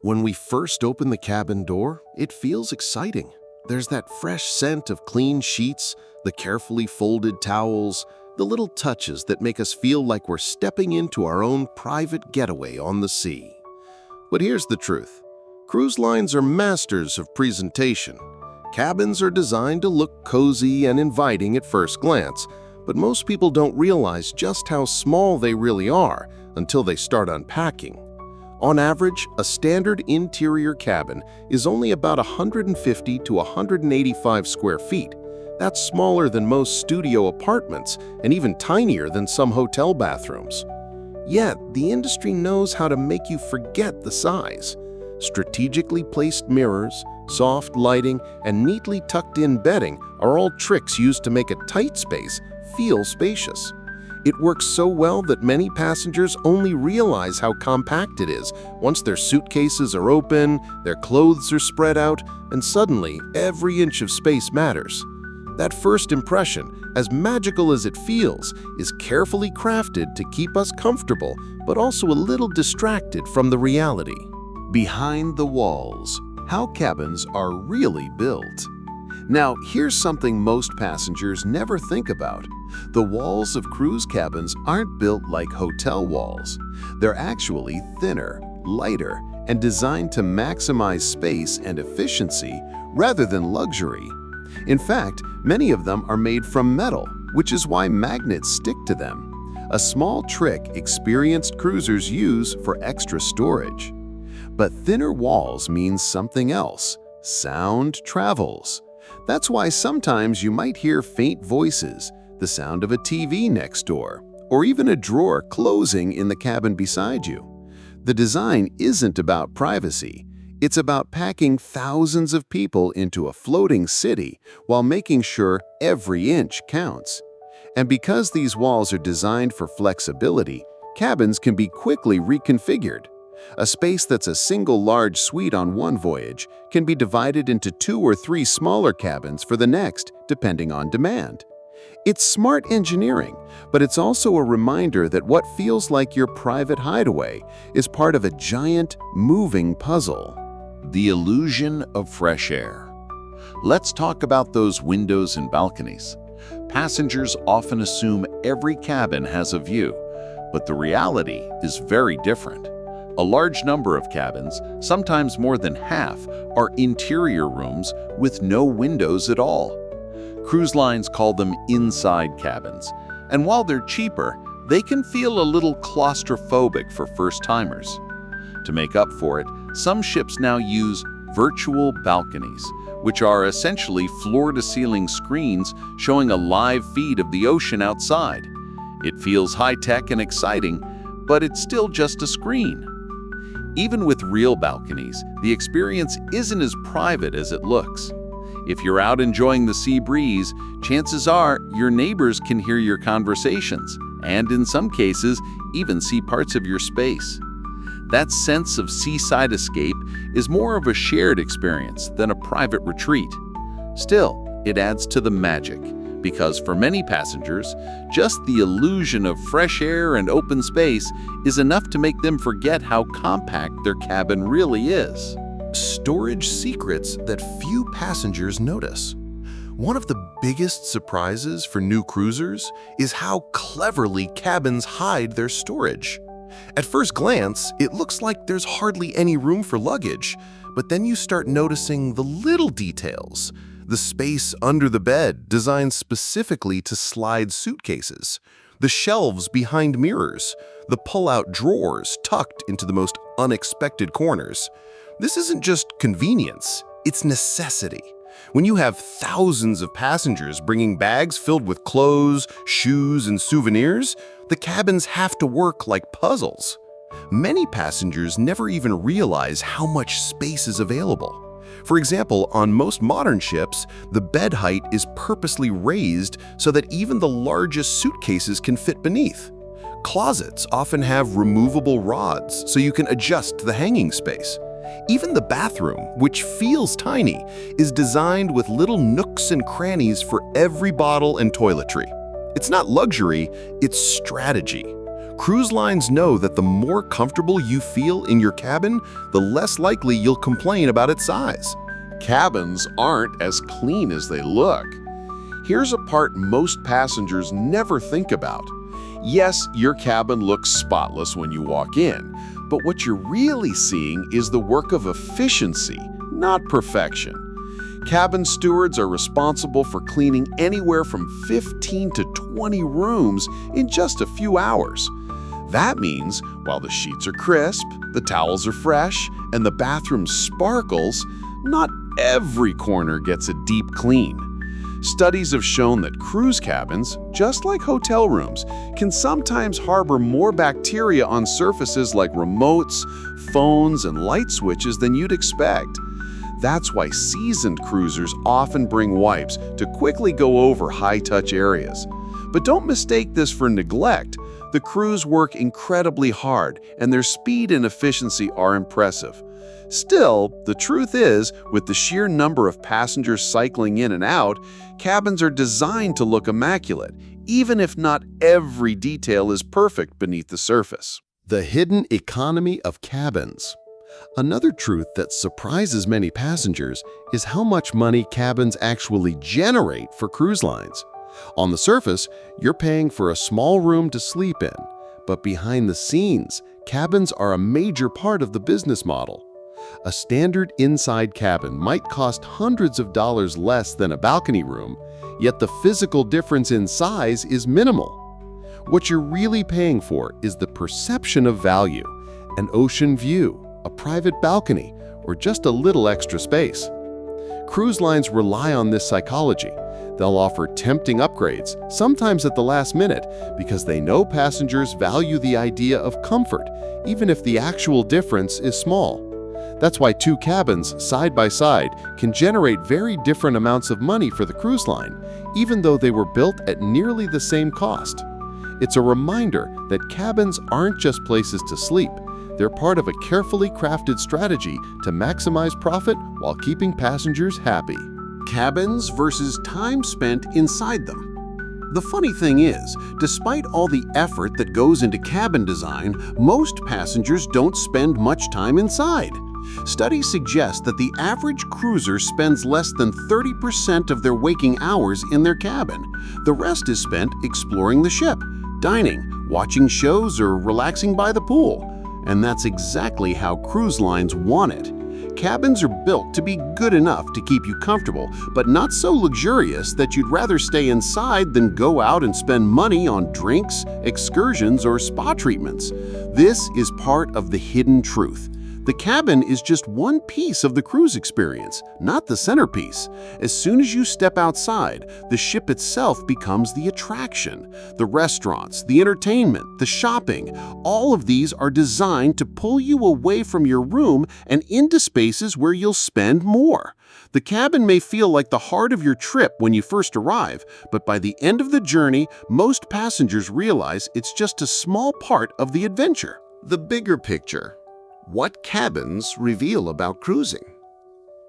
When we first open the cabin door, it feels exciting. There's that fresh scent of clean sheets, the carefully folded towels, the little touches that make us feel like we're stepping into our own private getaway on the sea. But here's the truth. Cruise lines are masters of presentation. Cabins are designed to look cozy and inviting at first glance, but most people don't realize just how small they really are until they start unpacking. On average, a standard interior cabin is only about 150 to 185 square feet. That's smaller than most studio apartments and even tinier than some hotel bathrooms. Yet, the industry knows how to make you forget the size. Strategically placed mirrors, soft lighting, and neatly tucked-in bedding are all tricks used to make a tight space feel spacious. It works so well that many passengers only realize how compact it is once their suitcases are open, their clothes are spread out, and suddenly every inch of space matters. That first impression, as magical as it feels, is carefully crafted to keep us comfortable, but also a little distracted from the reality. Behind the walls, how cabins are really built. Now, here's something most passengers never think about. The walls of cruise cabins aren't built like hotel walls. They're actually thinner, lighter, and designed to maximize space and efficiency rather than luxury. In fact, many of them are made from metal, which is why magnets stick to them, a small trick experienced cruisers use for extra storage. But thinner walls means something else. Sound travels. That's why sometimes you might hear faint voices, the sound of a TV next door, or even a drawer closing in the cabin beside you. The design isn't about privacy. It's about packing thousands of people into a floating city while making sure every inch counts. And because these walls are designed for flexibility, cabins can be quickly reconfigured. A space that's a single large suite on one voyage can be divided into 2 or 3 smaller cabins for the next, depending on demand. It's smart engineering, but it's also a reminder that what feels like your private hideaway is part of a giant, moving puzzle. The illusion of fresh air. Let's talk about those windows and balconies. Passengers often assume every cabin has a view, but the reality is very different. A large number of cabins, sometimes more than half, are interior rooms with no windows at all. Cruise lines call them inside cabins, and while they're cheaper, they can feel a little claustrophobic for first-timers. To make up for it, some ships now use virtual balconies, which are essentially floor-to-ceiling screens showing a live feed of the ocean outside. It feels high-tech and exciting, but it's still just a screen. Even with real balconies, the experience isn't as private as it looks. If you're out enjoying the sea breeze, chances are your neighbors can hear your conversations, and in some cases, even see parts of your space. That sense of seaside escape is more of a shared experience than a private retreat. Still, it adds to the magic, because for many passengers, just the illusion of fresh air and open space is enough to make them forget how compact their cabin really is. Storage secrets that few passengers notice. One of the biggest surprises for new cruisers is how cleverly cabins hide their storage. At first glance, it looks like there's hardly any room for luggage, but then you start noticing the little details. The space under the bed designed specifically to slide suitcases, the shelves behind mirrors, the pull-out drawers tucked into the most unexpected corners. This isn't just convenience, it's necessity. When you have thousands of passengers bringing bags filled with clothes, shoes, and souvenirs, the cabins have to work like puzzles. Many passengers never even realize how much space is available. For example, on most modern ships, the bed height is purposely raised so that even the largest suitcases can fit beneath. Closets often have removable rods so you can adjust the hanging space. Even the bathroom, which feels tiny, is designed with little nooks and crannies for every bottle and toiletry. It's not luxury, it's strategy. Cruise lines know that the more comfortable you feel in your cabin, the less likely you'll complain about its size. Cabins aren't as clean as they look. Here's a part most passengers never think about. Yes, your cabin looks spotless when you walk in, but what you're really seeing is the work of efficiency, not perfection. Cabin stewards are responsible for cleaning anywhere from 15 to 20 rooms in just a few hours. That means while the sheets are crisp, the towels are fresh, and the bathroom sparkles, not every corner gets a deep clean. Studies have shown that cruise cabins, just like hotel rooms, can sometimes harbor more bacteria on surfaces like remotes, phones, and light switches than you'd expect. That's why seasoned cruisers often bring wipes to quickly go over high-touch areas. But don't mistake this for neglect. The crews work incredibly hard, and their speed and efficiency are impressive. Still, the truth is, with the sheer number of passengers cycling in and out, cabins are designed to look immaculate, even if not every detail is perfect beneath the surface. The hidden economy of cabins. Another truth that surprises many passengers is how much money cabins actually generate for cruise lines. On the surface, you're paying for a small room to sleep in, but behind the scenes, cabins are a major part of the business model. A standard inside cabin might cost hundreds of dollars less than a balcony room, yet the physical difference in size is minimal. What you're really paying for is the perception of value, an ocean view, a private balcony, or just a little extra space. Cruise lines rely on this psychology. They'll offer tempting upgrades, sometimes at the last minute, because they know passengers value the idea of comfort, even if the actual difference is small. That's why two cabins, side by side, can generate very different amounts of money for the cruise line, even though they were built at nearly the same cost. It's a reminder that cabins aren't just places to sleep. They're part of a carefully crafted strategy to maximize profit while keeping passengers happy. Cabins versus time spent inside them. The funny thing is, despite all the effort that goes into cabin design, most passengers don't spend much time inside. Studies suggest that the average cruiser spends less than 30% of their waking hours in their cabin. The rest is spent exploring the ship, dining, watching shows, or relaxing by the pool. And that's exactly how cruise lines want it. Cabins are built to be good enough to keep you comfortable, but not so luxurious that you'd rather stay inside than go out and spend money on drinks, excursions, or spa treatments. This is part of the hidden truth. The cabin is just one piece of the cruise experience, not the centerpiece. As soon as you step outside, the ship itself becomes the attraction. The restaurants, the entertainment, the shopping, all of these are designed to pull you away from your room and into spaces where you'll spend more. The cabin may feel like the heart of your trip when you first arrive, but by the end of the journey, most passengers realize it's just a small part of the adventure. The bigger picture. What cabins reveal about cruising?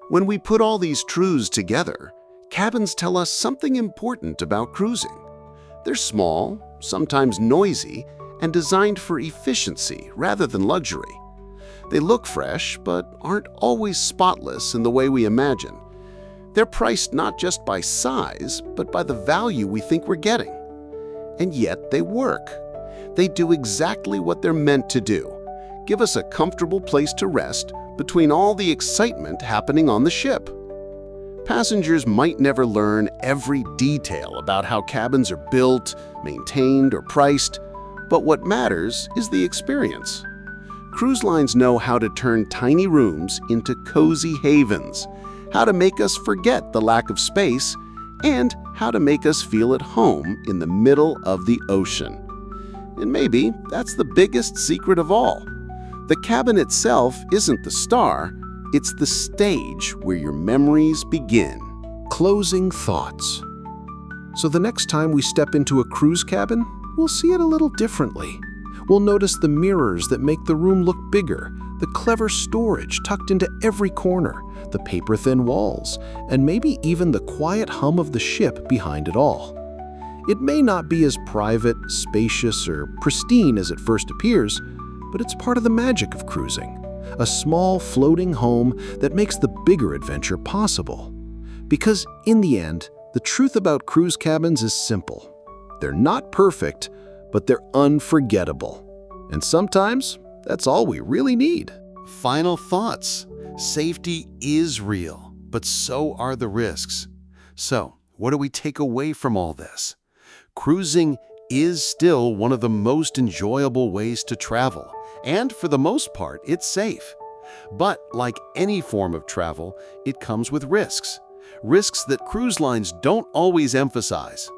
When we put all these truths together, cabins tell us something important about cruising. They're small, sometimes noisy, and designed for efficiency rather than luxury. They look fresh, but aren't always spotless in the way we imagine. They're priced not just by size, but by the value we think we're getting. And yet they work. They do exactly what they're meant to do. Give us a comfortable place to rest between all the excitement happening on the ship. Passengers might never learn every detail about how cabins are built, maintained, or priced, but what matters is the experience. Cruise lines know how to turn tiny rooms into cozy havens, how to make us forget the lack of space, and how to make us feel at home in the middle of the ocean. And maybe that's the biggest secret of all. The cabin itself isn't the star, it's the stage where your memories begin. Closing thoughts. So the next time we step into a cruise cabin, we'll see it a little differently. We'll notice the mirrors that make the room look bigger, the clever storage tucked into every corner, the paper-thin walls, and maybe even the quiet hum of the ship behind it all. It may not be as private, spacious, or pristine as it first appears, but it's part of the magic of cruising. A small, floating home that makes the bigger adventure possible. Because in the end, the truth about cruise cabins is simple. They're not perfect, but they're unforgettable. And sometimes, that's all we really need. Final thoughts. Safety is real, but so are the risks. So, what do we take away from all this? Cruising is still one of the most enjoyable ways to travel, and for the most part, it's safe. But like any form of travel, it comes with risks. Risks that cruise lines don't always emphasize.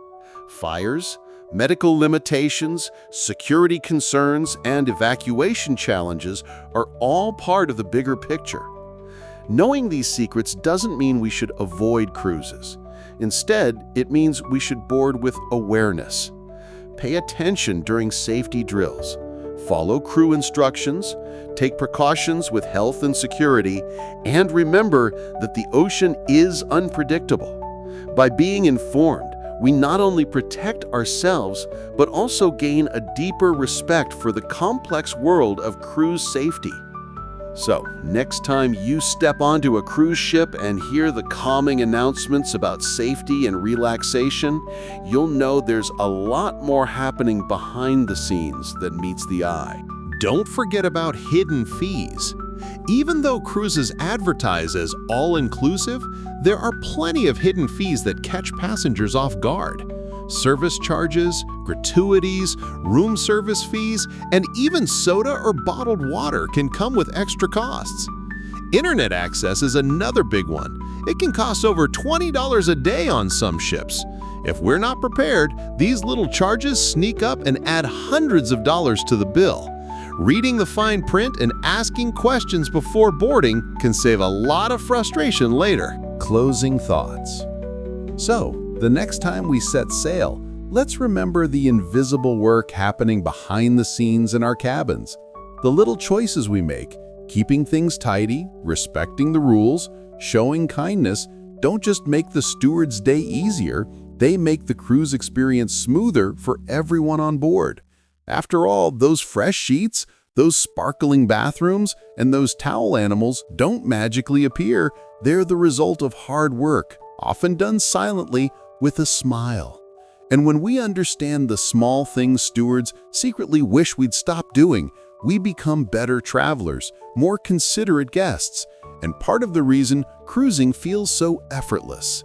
Fires, medical limitations, security concerns, and evacuation challenges are all part of the bigger picture. Knowing these secrets doesn't mean we should avoid cruises. Instead, it means we should board with awareness. Pay attention during safety drills. Follow crew instructions, take precautions with health and security, and remember that the ocean is unpredictable. By being informed, we not only protect ourselves, but also gain a deeper respect for the complex world of cruise safety. So, next time you step onto a cruise ship and hear the calming announcements about safety and relaxation, you'll know there's a lot more happening behind the scenes than meets the eye. Don't forget about hidden fees. Even though cruises advertise as all-inclusive, there are plenty of hidden fees that catch passengers off guard. Service charges, gratuities, room service fees, and even soda or bottled water can come with extra costs. Internet access is another big one. It can cost over $20 a day on some ships. If we're not prepared, these little charges sneak up and add hundreds of dollars to the bill. Reading the fine print and asking questions before boarding can save a lot of frustration later. Closing thoughts. So, the next time we set sail, let's remember the invisible work happening behind the scenes in our cabins. The little choices we make, keeping things tidy, respecting the rules, showing kindness, don't just make the steward's day easier, they make the cruise experience smoother for everyone on board. After all, those fresh sheets, those sparkling bathrooms, and those towel animals don't magically appear. They're the result of hard work, often done silently with a smile. And when we understand the small things stewards secretly wish we'd stop doing, we become better travelers, more considerate guests, and part of the reason cruising feels so effortless.